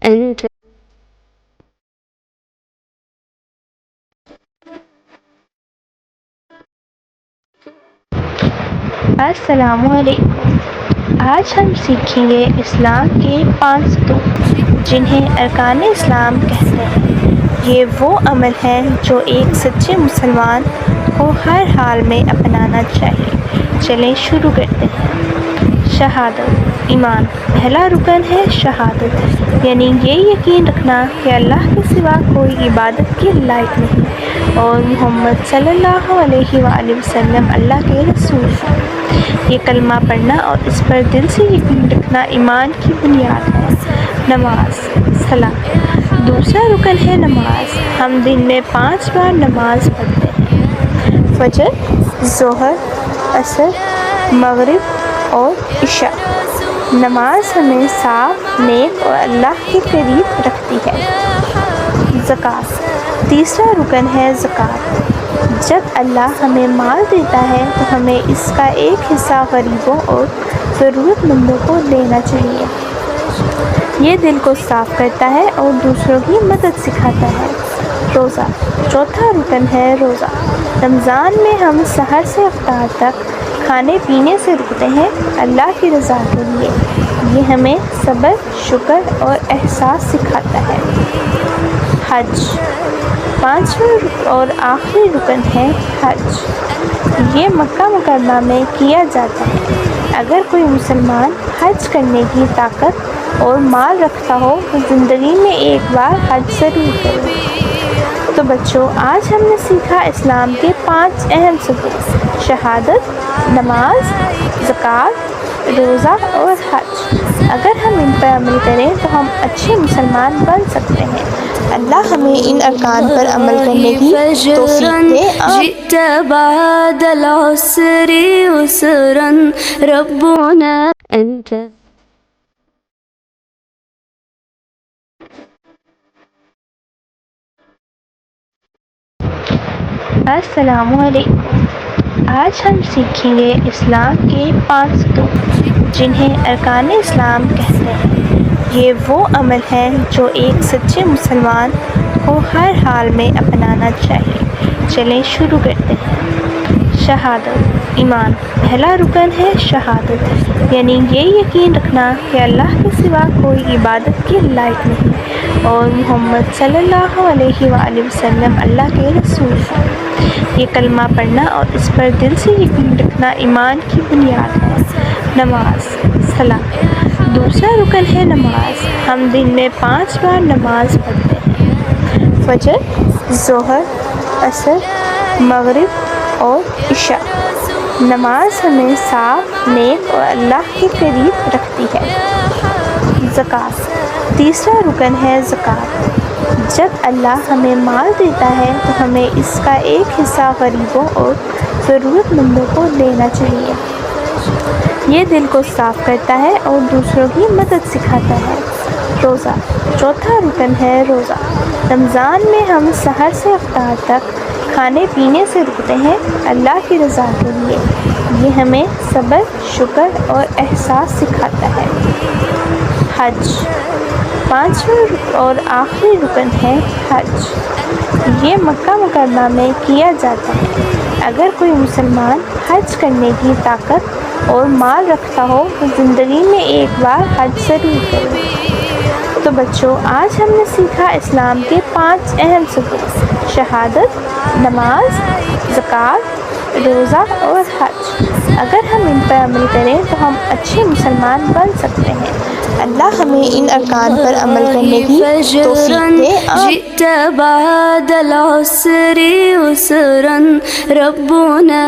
أنت. السلام علیکم۔ آج ہم سیکھیں گے اسلام کے 5 ستون جنہیں ارکان اسلام کہتے ہیں۔ یہ وہ عمل ہیں جو ایک سچے مسلمان کو ہر حال میں اپنانا چاہیے۔ چلیں شروع کرتے ہیں۔ شہادت، ایمان۔ پہلا رکن ہے شہادت، یعنی یہ یقین رکھنا کہ اللہ کے سوا کوئی عبادت کے لائق نہیں اور محمد صلی اللہ علیہ وآلہ وسلم اللہ کے رسول ہیں۔ یہ کلمہ پڑھنا اور اس پر دل سے یقین رکھنا ایمان کی بنیاد ہے۔ نماز، صلاۃ۔ دوسرا رکن ہے نماز۔ ہم دن میں 5 بار نماز پڑھتے ہیں: فجر، ظہر، عصر، مغرب اور عشاء۔ نماز ہمیں صاف، نیک اور اللہ کے قریب رکھتی ہے۔ زکوٰۃ۔ تیسرا رکن ہے زکوٰۃ۔ جب اللہ ہمیں مال دیتا ہے تو ہمیں اس کا ایک حصہ غریبوں اور ضرورت مندوں کو دینا چاہیے۔ یہ دل کو صاف کرتا ہے اور دوسروں کی مدد سکھاتا ہے۔ روزہ۔ چوتھا رکن ہے روزہ۔ رمضان میں ہم سحر سے افطار تک کھانے پینے سے رکتے ہیں اللہ کی رضا کے لیے۔ یہ ہمیں صبر، شکر اور احساس سکھاتا ہے۔ حج۔ پانچواں اور آخری رکن ہے حج۔ یہ مکہ مکرمہ میں کیا جاتا ہے۔ اگر کوئی مسلمان حج کرنے کی طاقت اور مال رکھتا ہو تو زندگی میں ایک بار حج ضرور کرے۔ تو بچوں، آج ہم نے سیکھا اسلام کے 5 اہم ستون: شہادت، نماز، زکوٰۃ، روزہ اور حج۔ اگر ہم ان پر عمل کریں تو ہم اچھے مسلمان بن سکتے ہیں۔ اللہ ہمیں ان ارکان پر عمل کرنے کی توفیق دے۔ جئت بعد العسر يسرا ربنا أنت. السلام علیکم۔ آج ہم سیکھیں گے اسلام کے 5 ستون جنہیں ارکان اسلام کہتے ہیں۔ یہ وہ عمل ہیں جو ایک سچے مسلمان کو ہر حال میں اپنانا چاہیے۔ چلیں شروع کرتے ہیں۔ شہادت، ایمان۔ پہلا رکن ہے شہادت، یعنی یہ یقین رکھنا کہ اللہ کے سوا کوئی عبادت کے لائق نہیں اور محمد صلی اللہ علیہ وآلہ وسلم اللہ کے رسول ہیں۔ یہ کلمہ پڑھنا اور اس پر دل سے یقین رکھنا ایمان کی بنیاد ہے۔ نماز، صلاۃ۔ دوسرا رکن ہے نماز۔ ہم دن میں 5 بار نماز پڑھتے ہیں: فجر، ظہر، عصر، مغرب اور عشاء۔ نماز ہمیں صاف، نیک اور اللہ کے قریب رکھتی ہے۔ زکوٰۃ۔ تیسرا رکن ہے زکوٰۃ۔ جب اللہ ہمیں مال دیتا ہے تو ہمیں اس کا ایک حصہ غریبوں اور ضرورت مندوں کو دینا چاہیے۔ یہ دل کو صاف کرتا ہے اور دوسروں کی مدد سکھاتا ہے۔ روزہ۔ چوتھا رکن ہے روزہ۔ رمضان میں ہم سحر سے افطار تک کھانے پینے سے رکتے ہیں اللہ کی رضا کے لیے۔ یہ ہمیں صبر، شکر اور احساس سکھاتا ہے۔ حج۔ پانچواں اور آخری رکن ہے حج۔ یہ مکہ مکرمہ میں کیا جاتا ہے۔ اگر کوئی مسلمان حج کرنے کی طاقت اور مال رکھتا ہو تو زندگی میں ایک بار حج ضرور کرے۔ تو بچوں، آج ہم نے سیکھا اسلام کے 5 اہم ستون: شہادت، نماز، زکوٰۃ، روزہ اور حج۔ اگر ہم ان پر عمل کریں تو ہم اچھے مسلمان بن سکتے ہیں۔ اللہ ہمیں ان ارکان پر عمل کرنے کی توفیق دے۔ جئت بعد العسر يسرا ربنا